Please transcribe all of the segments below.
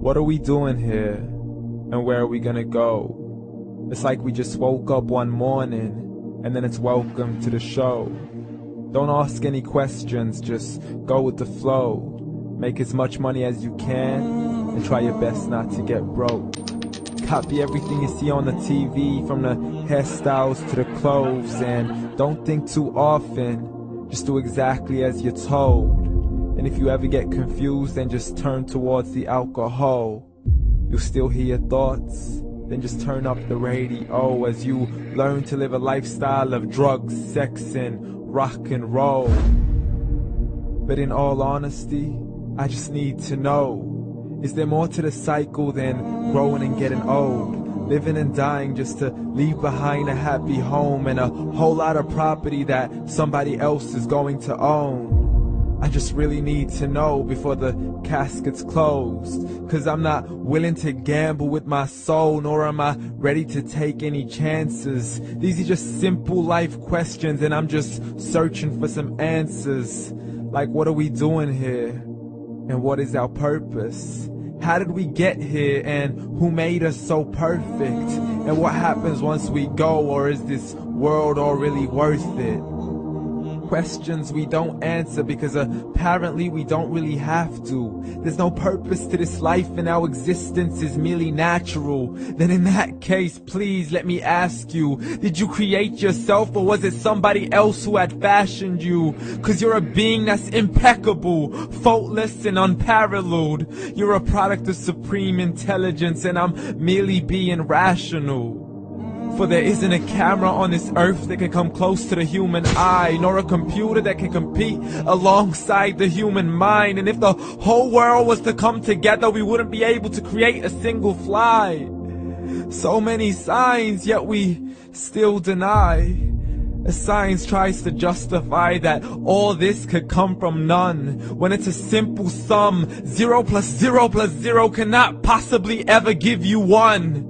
What are we doing here? And where are we gonna go? It's like we just woke up one morning, and then it's welcome to the show. Don't ask any questions, just go with the flow. Make as much money as you can, and try your best not to get broke. Copy everything you see on the TV, from the hairstyles to the clothes, and don't think too often, just do exactly as you're told. And if you ever get confused, then just turn towards the alcohol. You'll still hear your thoughts, then just turn up the radio as you learn to live a lifestyle of drugs, sex, and rock and roll. But in all honesty, I just need to know, is there more to the cycle than growing and getting old? Living and dying just to leave behind a happy home and a whole lot of property that somebody else is going to own. I just really need to know before the casket's closed, 'cause I'm not willing to gamble with my soul, nor am I ready to take any chances. These are just simple life questions, and I'm just searching for some answers. Like, what are we doing here? And what is our purpose? How did we get here, and who made us so perfect? And what happens once we go, or is this world all really worth it? Questions we don't answer because apparently we don't really have to. There's no purpose to this life and our existence is merely natural. Then in that case, please let me ask you, did you create yourself, or was it somebody else who had fashioned you? 'Cause you're a being that's impeccable, faultless and unparalleled. You're a product of supreme intelligence, and I'm merely being rational. For there isn't a camera on this earth that can come close to the human eye, nor a computer that can compete alongside the human mind. And if the whole world was to come together, we wouldn't be able to create a single fly. So many signs, yet we still deny. As science tries to justify that all this could come from none, when it's a simple sum. 0 plus 0 plus 0 cannot possibly ever give you 1.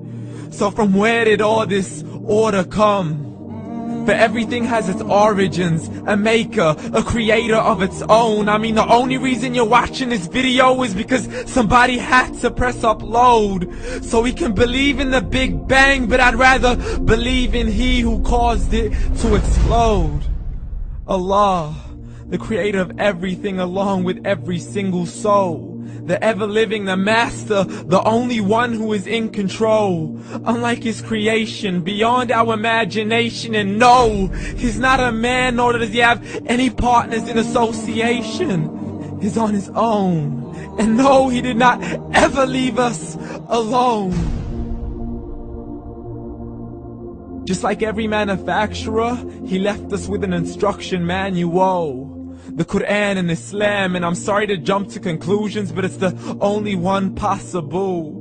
So from where did all this order come? For everything has its origins, a maker, a creator of its own. I mean, the only reason you're watching this video is because somebody had to press upload. So we can believe in the Big Bang, but I'd rather believe in He who caused it to explode. Allah, the creator of everything along with every single soul. The ever-living, the master, the only one who is in control. Unlike his creation, beyond our imagination. And no, he's not a man, nor does he have any partners in association. He's on his own. And no, he did not ever leave us alone. Just like every manufacturer, he left us with an instruction manual. The Quran and Islam, and I'm sorry to jump to conclusions, but it's the only one possible.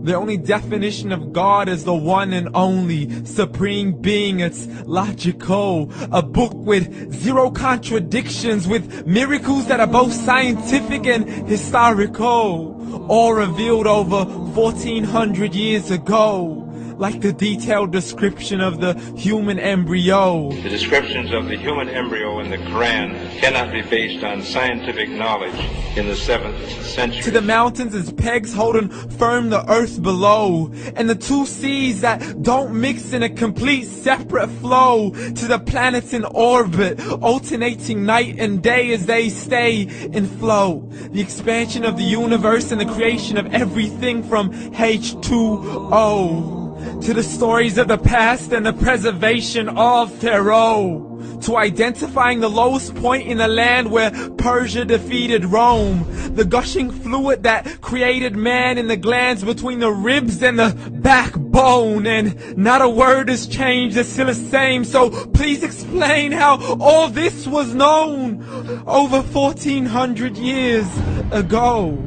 The only definition of God is the one and only supreme being. It's logical, a book with 0 contradictions, with miracles that are both scientific and historical, all revealed over 1400 years ago. Like the detailed description of the human embryo. The descriptions of the human embryo in the Quran cannot be based on scientific knowledge in the 7th century. To the mountains as pegs holding firm the earth below, and the 2 seas that don't mix in a complete separate flow. To the planets in orbit, alternating night and day as they stay in flow. The expansion of the universe and the creation of everything from H2O. To the stories of the past and the preservation of Pharaoh. To identifying the lowest point in the land where Persia defeated Rome. The gushing fluid that created man in the glands between the ribs and the backbone. And not a word has changed, it's still the same. So please explain how all this was known over 1400 years ago.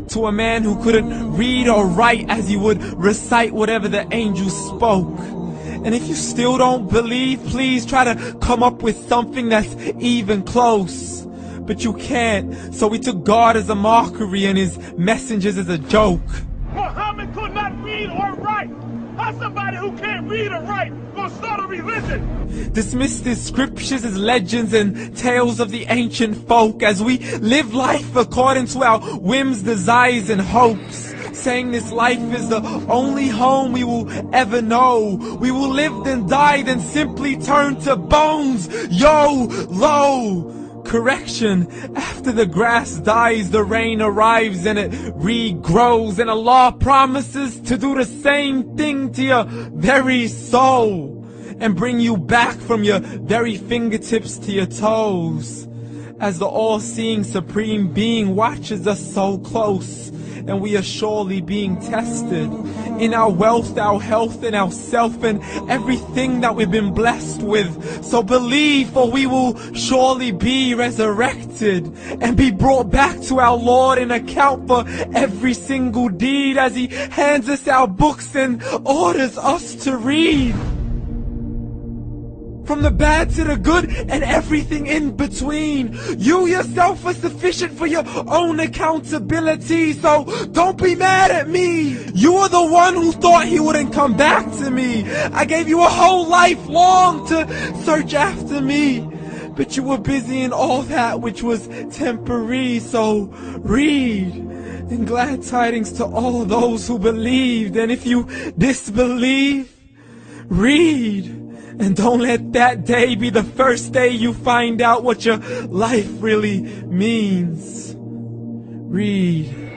To a man who couldn't read or write, as he would recite whatever the angels spoke. And if you still don't believe, please try to come up with something that's even close. But you can't, so we took God as a mockery and his messengers as a joke. Muhammad could not read or write. How somebody who can't read or write gonna start a religion? Dismissed his scriptures as legends and tales of the ancient folk, as we live life according to our whims, desires, and hopes. saying this life is the only home we will ever know. We will live then die, then simply turn to bones. YOLO! Correction, after the grass dies, the rain arrives and it regrows, and Allah promises to do the same thing to your very soul and bring you back from your very fingertips to your toes, as the all-seeing supreme being watches us so close, and we are surely being tested in our wealth, our health, and our self, and everything that we've been blessed with. So believe, for we will surely be resurrected and be brought back to our Lord and account for every single deed, as He hands us our books and orders us to read. From the bad to the good and everything in between. You yourself are sufficient for your own accountability, so don't be mad at me. You are the one who thought He wouldn't come back to me. I gave you a whole life long to search after me, but you were busy in all that which was temporary. So read, and glad tidings to all those who believed. And if you disbelieve, read. And don't let that day be the first day you find out what your life really means. Read.